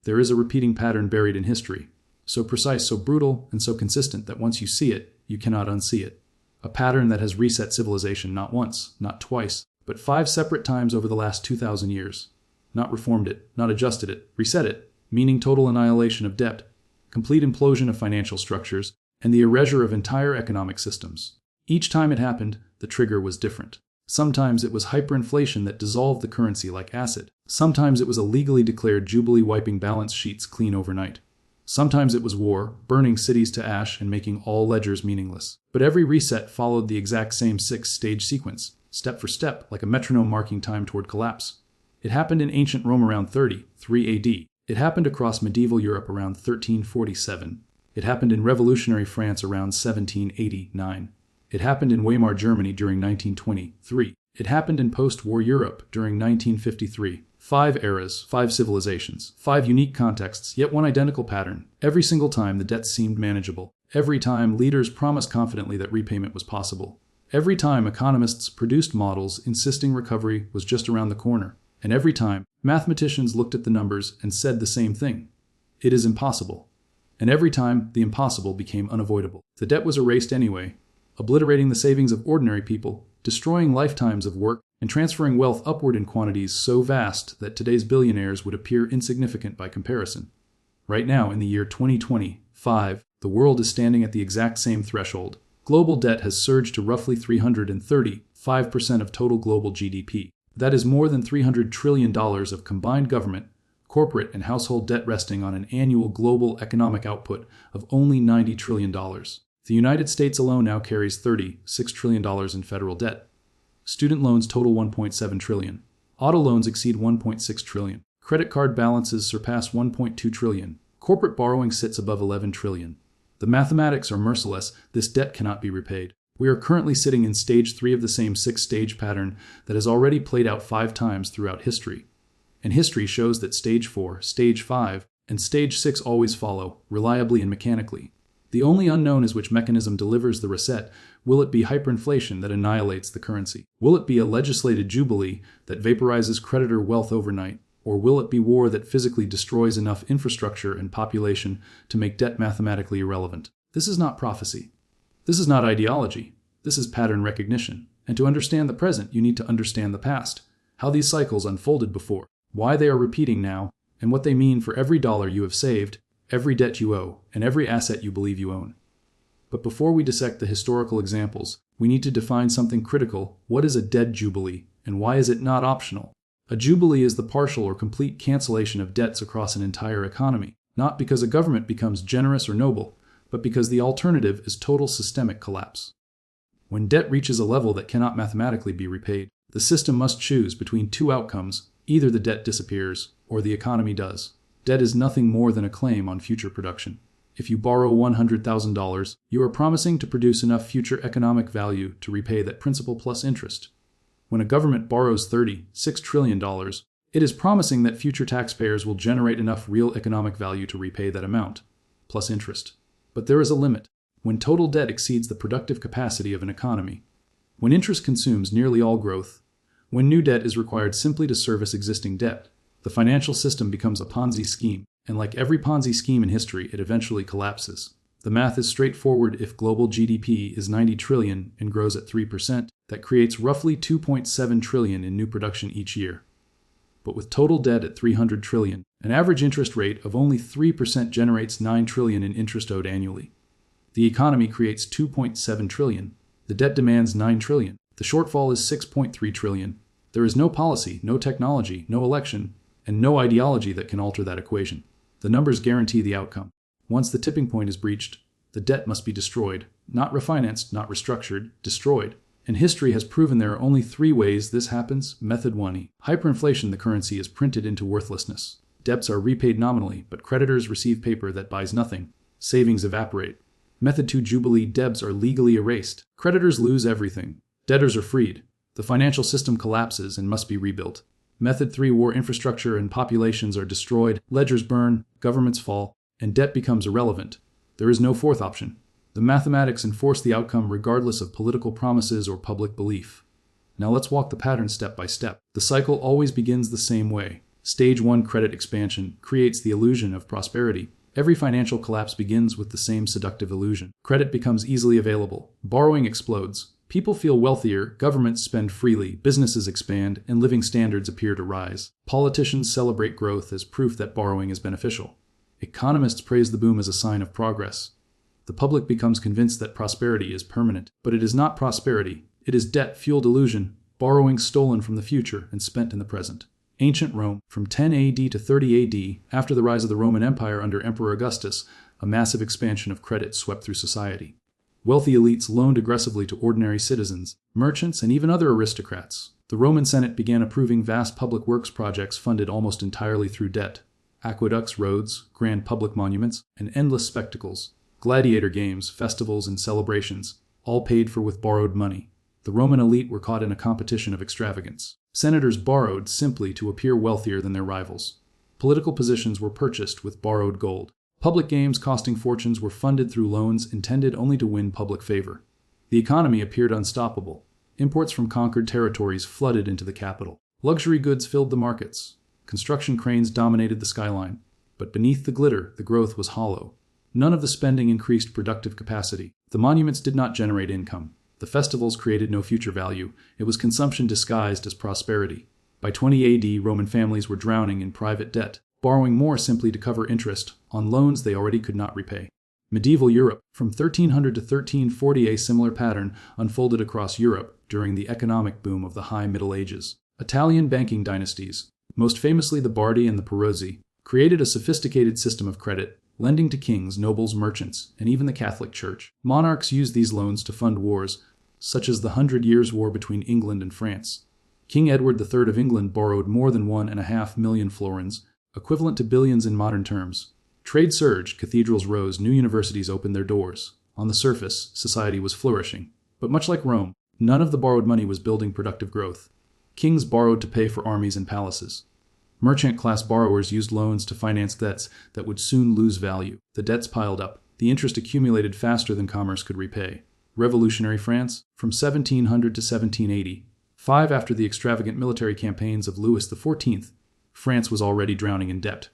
There is a repeating pattern buried in history, so precise, so brutal, and so consistent that once you see it, you cannot unsee it. A pattern that has reset civilization not once, not twice, but 5 separate times over the last 2,000 years. Not reformed it, not adjusted it, reset it, meaning total annihilation of debt, complete implosion of financial structures, and the erasure of entire economic systems. Each time it happened, the trigger was different. Sometimes it was hyperinflation that dissolved the currency like acid. Sometimes it was a legally declared jubilee wiping balance sheets clean overnight. Sometimes it was war, burning cities to ash and making all ledgers meaningless. But every reset followed the exact same 6-stage sequence, step for step, like a metronome marking time toward collapse. It happened in ancient Rome around 33 AD. It happened across medieval Europe around 1347. It happened in revolutionary France around 1789. It happened in Weimar Germany during 1923. It happened in post-war Europe during 1953. 5 eras, 5 civilizations, 5 unique contexts, yet one identical pattern. Every single time the debt seemed manageable. Every time leaders promised confidently that repayment was possible. Every time economists produced models insisting recovery was just around the corner. And every time mathematicians looked at the numbers and said the same thing. It is impossible. And every time the impossible became unavoidable. The debt was erased anyway, obliterating the savings of ordinary people, destroying lifetimes of work, and transferring wealth upward in quantities so vast that today's billionaires would appear insignificant by comparison. Right now, in the year 2025, the world is standing at the exact same threshold. Global debt has surged to roughly 335% of total global GDP. That is more than $300 trillion of combined government, corporate, and household debt resting on an annual global economic output of only $90 trillion. The United States alone now carries $36 trillion in federal debt. Student loans total $1.7 trillion. Auto loans exceed $1.6 trillion. Credit card balances surpass $1.2 trillion. Corporate borrowing sits above $11 trillion. The mathematics are merciless. This debt cannot be repaid. We are currently sitting in stage 3 of the same 6-stage pattern that has already played out 5 times throughout history. And history shows that stage 4, stage 5, and stage 6 always follow, reliably and mechanically. The only unknown is which mechanism delivers the reset. Will it be hyperinflation that annihilates the currency? Will it be a legislated jubilee that vaporizes creditor wealth overnight? Or will it be war that physically destroys enough infrastructure and population to make debt mathematically irrelevant? This is not prophecy. This is not ideology. This is pattern recognition. And to understand the present, you need to understand the past, how these cycles unfolded before, why they are repeating now, and what they mean for every dollar you have saved, every debt you owe, and every asset you believe you own. But before we dissect the historical examples, we need to define something critical. What is a debt jubilee, and why is it not optional? A jubilee is the partial or complete cancellation of debts across an entire economy, not because a government becomes generous or noble, but because the alternative is total systemic collapse. When debt reaches a level that cannot mathematically be repaid, the system must choose between 2 outcomes. Either the debt disappears, or the economy does. Debt is nothing more than a claim on future production. If you borrow $100,000, you are promising to produce enough future economic value to repay that principal plus interest. When a government borrows $36 trillion, it is promising that future taxpayers will generate enough real economic value to repay that amount, plus interest. But there is a limit. When total debt exceeds the productive capacity of an economy, when interest consumes nearly all growth, when new debt is required simply to service existing debt, the financial system becomes a Ponzi scheme, and like every Ponzi scheme in history, it eventually collapses. The math is straightforward. If global GDP is 90 trillion and grows at 3%, that creates roughly 2.7 trillion in new production each year. But with total debt at 300 trillion, an average interest rate of only 3% generates 9 trillion in interest owed annually. The economy creates 2.7 trillion. The debt demands 9 trillion. The shortfall is 6.3 trillion. There is no policy, no technology, no election, and no ideology that can alter that equation. The numbers guarantee the outcome. Once the tipping point is breached, the debt must be destroyed. Not refinanced, not restructured, destroyed. And history has proven there are only 3 ways this happens. Method 1E. Hyperinflation. The currency is printed into worthlessness. Debts are repaid nominally, but creditors receive paper that buys nothing. Savings evaporate. Method 2. Jubilee. Debts are legally erased. Creditors lose everything. Debtors are freed. The financial system collapses and must be rebuilt. Method 3. War. Infrastructure and populations are destroyed. Ledgers burn. Governments fall. And debt becomes irrelevant. There is no 4th option. The mathematics enforce the outcome regardless of political promises or public belief. Now let's walk the pattern step by step. The cycle always begins the same way. Stage 1 credit expansion creates the illusion of prosperity. Every financial collapse begins with the same seductive illusion. Credit becomes easily available. Borrowing explodes. People feel wealthier, governments spend freely, businesses expand, and living standards appear to rise. Politicians celebrate growth as proof that borrowing is beneficial. Economists praise the boom as a sign of progress. The public becomes convinced that prosperity is permanent. But it is not prosperity. It is debt-fueled illusion, borrowing stolen from the future and spent in the present. Ancient Rome, from 10 AD to 30 AD, after the rise of the Roman Empire under Emperor Augustus, a massive expansion of credit swept through society. Wealthy elites loaned aggressively to ordinary citizens, merchants, and even other aristocrats. The Roman Senate began approving vast public works projects funded almost entirely through debt. Aqueducts, roads, grand public monuments, and endless spectacles. Gladiator games, festivals, and celebrations, all paid for with borrowed money. The Roman elite were caught in a competition of extravagance. Senators borrowed simply to appear wealthier than their rivals. Political positions were purchased with borrowed gold. Public games costing fortunes were funded through loans intended only to win public favor. The economy appeared unstoppable. Imports from conquered territories flooded into the capital. Luxury goods filled the markets. Construction cranes dominated the skyline. But beneath the glitter, the growth was hollow. None of the spending increased productive capacity. The monuments did not generate income. The festivals created no future value. It was consumption disguised as prosperity. By 20 AD, Roman families were drowning in private debt, borrowing more simply to cover interest on loans they already could not repay. Medieval Europe, from 1300 to 1340, a similar pattern unfolded across Europe during the economic boom of the High Middle Ages. Italian banking dynasties, most famously the Bardi and the Peruzzi, created a sophisticated system of credit, lending to kings, nobles, merchants, and even the Catholic Church. Monarchs used these loans to fund wars, such as the 100 Years' War between England and France. King Edward III of England borrowed more than 1.5 million florins, equivalent to billions in modern terms. Trade surged, cathedrals rose, new universities opened their doors. On the surface, society was flourishing. But much like Rome, none of the borrowed money was building productive growth. Kings borrowed to pay for armies and palaces. Merchant-class borrowers used loans to finance debts that would soon lose value. The debts piled up. The interest accumulated faster than commerce could repay. Revolutionary France, from 1700 to 1780. 5 after the extravagant military campaigns of Louis XIV, France was already drowning in debt.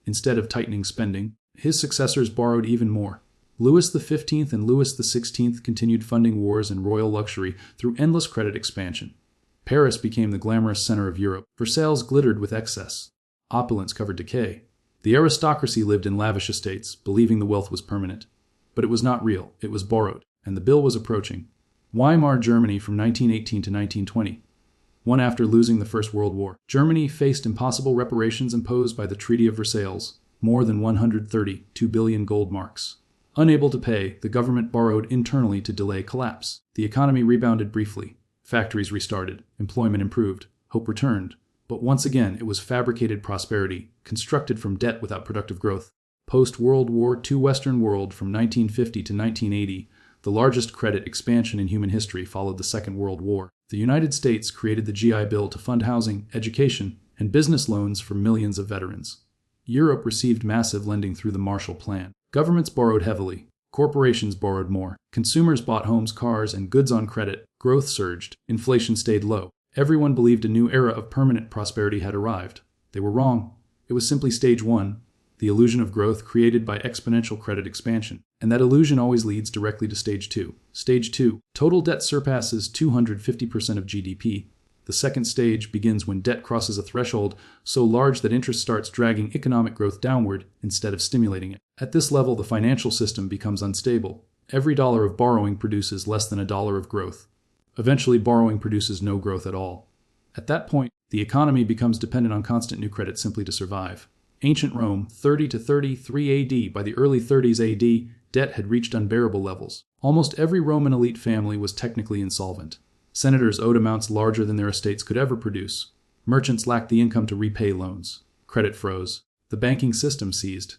Instead of tightening spending, his successors borrowed even more. Louis XV and Louis XVI continued funding wars and royal luxury through endless credit expansion. Paris became the glamorous center of Europe. Versailles glittered with excess. Opulence covered decay. The aristocracy lived in lavish estates, believing the wealth was permanent. But it was not real. It was borrowed, and the bill was approaching. Weimar Germany from 1918 to 1920. One after losing the First World War, Germany faced impossible reparations imposed by the Treaty of Versailles, more than 132 billion gold marks. Unable to pay, the government borrowed internally to delay collapse. The economy rebounded briefly. Factories restarted, employment improved, hope returned. But once again, it was fabricated prosperity, constructed from debt without productive growth. Post-World War II Western world from 1950 to 1980, the largest credit expansion in human history followed the Second World War. The United States created the GI Bill to fund housing, education, and business loans for millions of veterans. Europe received massive lending through the Marshall Plan. Governments borrowed heavily. Corporations borrowed more. Consumers bought homes, cars, and goods on credit. Growth surged. Inflation stayed low. Everyone believed a new era of permanent prosperity had arrived. They were wrong. It was simply stage 1, the illusion of growth created by exponential credit expansion. And that illusion always leads directly to stage 2. Stage 2. Total debt surpasses 250% of GDP. The second stage begins when debt crosses a threshold so large that interest starts dragging economic growth downward instead of stimulating it. At this level, the financial system becomes unstable. Every dollar of borrowing produces less than a dollar of growth. Eventually, borrowing produces no growth at all. At that point, the economy becomes dependent on constant new credit simply to survive. Ancient Rome, 30 to 33 AD. By the early 30s AD, debt had reached unbearable levels. Almost every Roman elite family was technically insolvent. Senators owed amounts larger than their estates could ever produce. Merchants lacked the income to repay loans. Credit froze. The banking system seized.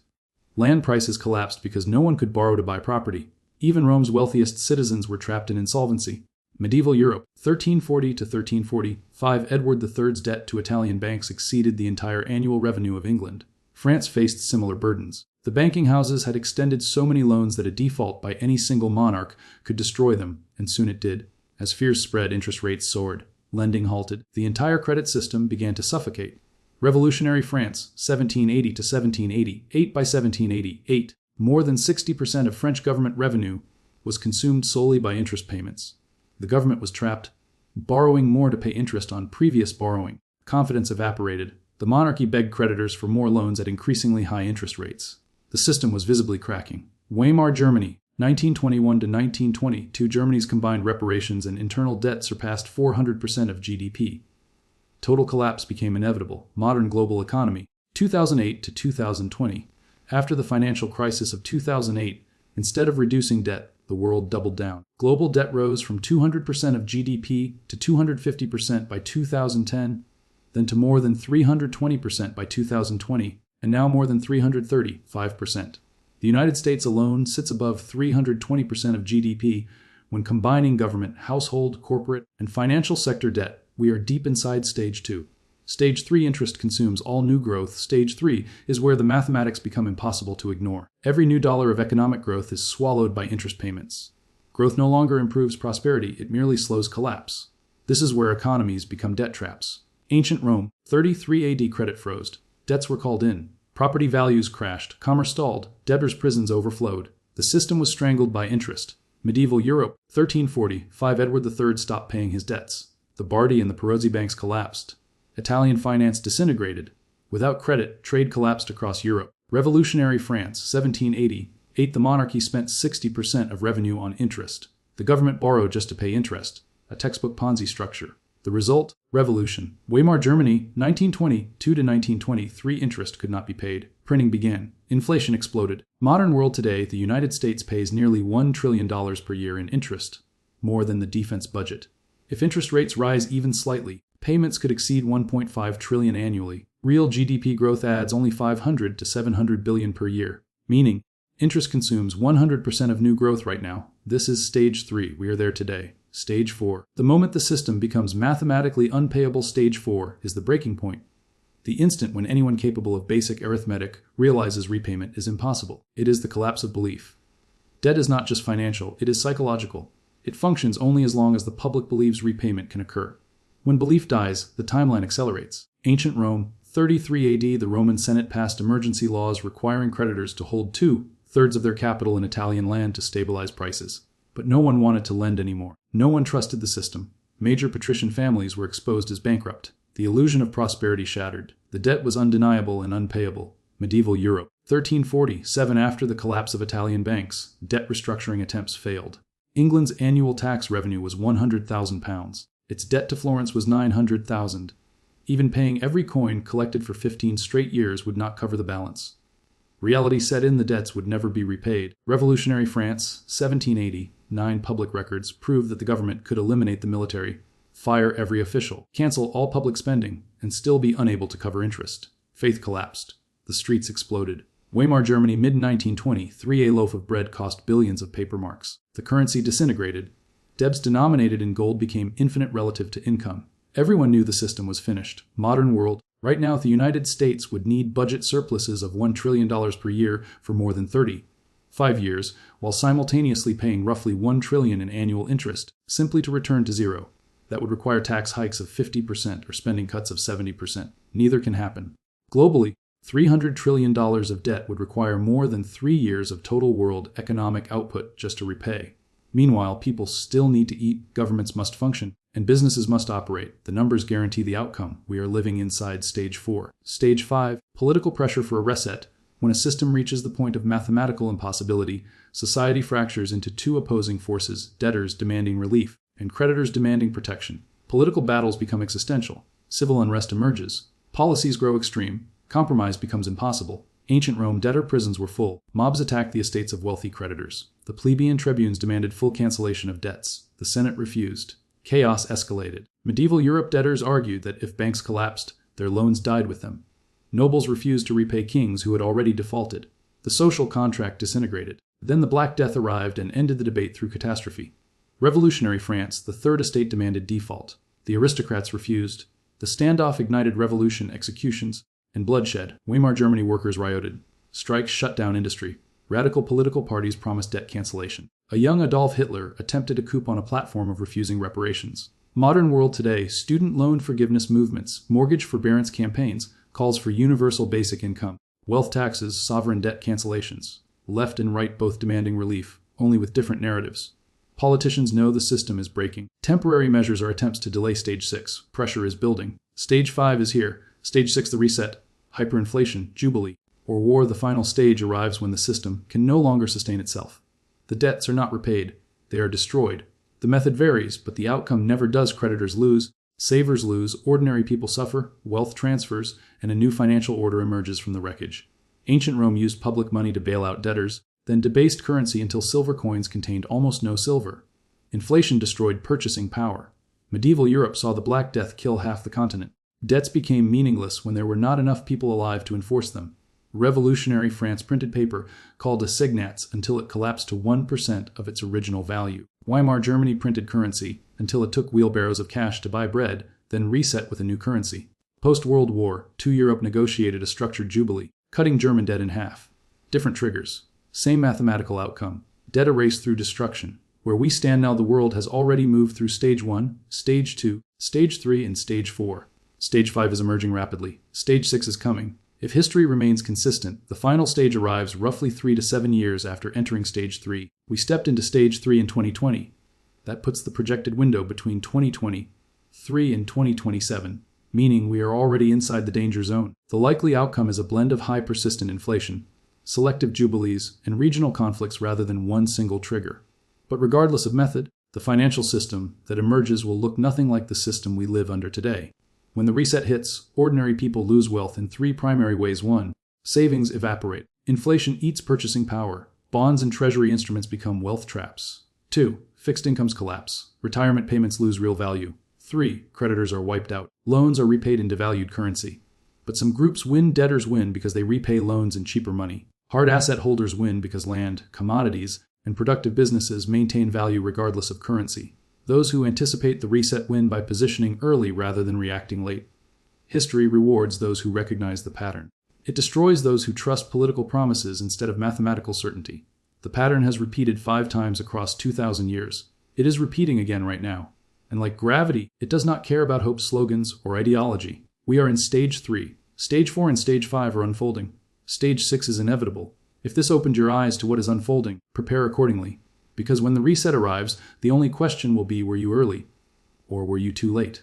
Land prices collapsed because no one could borrow to buy property. Even Rome's wealthiest citizens were trapped in insolvency. Medieval Europe, 1340 to 1345, Edward III's debt to Italian banks exceeded the entire annual revenue of England. France faced similar burdens. The banking houses had extended so many loans that a default by any single monarch could destroy them, and soon it did. As fears spread, interest rates soared. Lending halted. The entire credit system began to suffocate. Revolutionary France, 1780 to 1788. By 1788, more than 60% of French government revenue was consumed solely by interest payments. The government was trapped, borrowing more to pay interest on previous borrowing. Confidence evaporated. The monarchy begged creditors for more loans at increasingly high interest rates. The system was visibly cracking. Weimar Germany, 1921 to 1922. Germany's combined reparations and internal debt surpassed 400% of GDP. Total collapse became inevitable. Modern global economy, 2008 to 2020. After the financial crisis of 2008, instead of reducing debt, the world doubled down. Global debt rose from 200% of GDP to 250% by 2010, then to more than 320% by 2020, and now more than 335%. The United States alone sits above 320% of GDP when combining government, household, corporate, and financial sector debt. We are deep inside Stage 2. Stage 3 interest consumes all new growth. Stage 3 is where the mathematics become impossible to ignore. Every new dollar of economic growth is swallowed by interest payments. Growth no longer improves prosperity, it merely slows collapse. This is where economies become debt traps. Ancient Rome, 33 AD. Credit froze. Debts were called in. Property values crashed. Commerce stalled. Debtors' prisons overflowed. The system was strangled by interest. Medieval Europe, 1345. Edward III stopped paying his debts. The Bardi and the Peruzzi banks collapsed. Italian finance disintegrated. Without credit, trade collapsed across Europe. Revolutionary France, 1780. The monarchy spent 60% of revenue on interest. The government borrowed just to pay interest. A textbook Ponzi structure. The result? Revolution. Weimar Germany, 1922 to 1923. Interest could not be paid. Printing began. Inflation exploded. Modern world today, the United States pays nearly $1 trillion per year in interest, more than the defense budget. If interest rates rise even slightly, payments could exceed $1.5 trillion annually. Real GDP growth adds only $500 to $700 billion per year, meaning interest consumes 100% of new growth right now. This is Stage 3. We are there today. Stage 4. The moment the system becomes mathematically unpayable, Stage 4 is the breaking point. The instant when anyone capable of basic arithmetic realizes repayment is impossible. It is the collapse of belief. Debt is not just financial, it is psychological. It functions only as long as the public believes repayment can occur. When belief dies, the timeline accelerates. Ancient Rome, 33 AD. The Roman Senate passed emergency laws requiring creditors to hold 2/3 of their capital in Italian land to stabilize prices. But no one wanted to lend anymore. No one trusted the system. Major patrician families were exposed as bankrupt. The illusion of prosperity shattered. The debt was undeniable and unpayable. Medieval Europe, 1347. After the collapse of Italian banks, debt restructuring attempts failed. England's annual tax revenue was £100,000. Its debt to Florence was £900,000. Even paying every coin collected for 15 straight years would not cover the balance. Reality set in, the debts would never be repaid. Revolutionary France, 1780. 9 public records prove that the government could eliminate the military, fire every official, cancel all public spending, and still be unable to cover interest. Faith collapsed. The streets exploded. Weimar Germany, mid-1923. A loaf of bread cost billions of paper marks. The currency disintegrated. Debts denominated in gold became infinite relative to income. Everyone knew the system was finished. Modern world. Right now, the United States would need budget surpluses of $1 trillion per year for more than 35 years, while simultaneously paying roughly $1 trillion in annual interest, simply to return to zero. That would require tax hikes of 50% or spending cuts of 70%. Neither can happen. Globally, $300 trillion of debt would require more than 3 years of total world economic output just to repay. Meanwhile, people still need to eat, governments must function, and businesses must operate. The numbers guarantee the outcome. We are living inside Stage 4. Stage 5. Political pressure for a reset. When a system reaches the point of mathematical impossibility, society fractures into two opposing forces, debtors demanding relief and creditors demanding protection. Political battles become existential. Civil unrest emerges. Policies grow extreme. Compromise becomes impossible. Ancient Rome, debtor prisons were full. Mobs attacked the estates of wealthy creditors. The plebeian tribunes demanded full cancellation of debts. The Senate refused. Chaos escalated. Medieval Europe, debtors argued that if banks collapsed, their loans died with them. Nobles refused to repay kings who had already defaulted. The social contract disintegrated. Then the Black Death arrived and ended the debate through catastrophe. Revolutionary France, the Third Estate demanded default. The aristocrats refused. The standoff ignited revolution, executions, and bloodshed. Weimar Germany, workers rioted. Strikes shut down industry. Radical political parties promised debt cancellation. A young Adolf Hitler attempted a coup on a platform of refusing reparations. Modern world today, student loan forgiveness movements, mortgage forbearance campaigns, calls for universal basic income, wealth taxes, sovereign debt cancellations. Left and right both demanding relief, only with different narratives. Politicians know the system is breaking. Temporary measures are attempts to delay Stage 6. Pressure is building. Stage 5 is here. Stage 6, the reset. Hyperinflation, jubilee, or war. The final stage arrives when the system can no longer sustain itself. The debts are not repaid. They are destroyed. The method varies, but the outcome never does. Creditors lose, savers lose, ordinary people suffer, wealth transfers, and a new financial order emerges from the wreckage. Ancient Rome used public money to bail out debtors, then debased currency until silver coins contained almost no silver. Inflation destroyed purchasing power. Medieval Europe saw the Black Death kill half the continent. Debts became meaningless when there were not enough people alive to enforce them. Revolutionary France printed paper called assignats until it collapsed to 1% of its original value. Weimar Germany printed currency until it took wheelbarrows of cash to buy bread, then reset with a new currency. Post-World War II, Europe negotiated a structured jubilee, cutting German debt in half. Different triggers. Same mathematical outcome. Debt erased through destruction. Where we stand now, the world has already moved through Stage 1, Stage 2, Stage 3, and Stage 4. Stage 5 is emerging rapidly. Stage 6 is coming. If history remains consistent, the final stage arrives roughly 3 to 7 years after entering Stage 3. We stepped into Stage 3 in 2020. That puts the projected window between 2023 and 2027, meaning we are already inside the danger zone. The likely outcome is a blend of high persistent inflation, selective jubilees, and regional conflicts rather than one single trigger. But regardless of method, the financial system that emerges will look nothing like the system we live under today. When the reset hits, ordinary people lose wealth in 3 primary ways. 1. Savings evaporate. Inflation eats purchasing power. Bonds and treasury instruments become wealth traps. 2. Fixed incomes collapse. Retirement payments lose real value. 3. Creditors are wiped out. Loans are repaid in devalued currency. But some groups win. Debtors win because they repay loans in cheaper money. Hard asset holders win because land, commodities, and productive businesses maintain value regardless of currency. Those who anticipate the reset win by positioning early rather than reacting late. History rewards those who recognize the pattern. It destroys those who trust political promises instead of mathematical certainty. The pattern has repeated 5 times across 2,000 years. It is repeating again right now. And like gravity, it does not care about hope slogans or ideology. We are in Stage 3. Stage 4 and Stage 5 are unfolding. Stage 6 is inevitable. If this opened your eyes to what is unfolding, prepare accordingly. Because when the reset arrives, the only question will be, were you early? Or were you too late?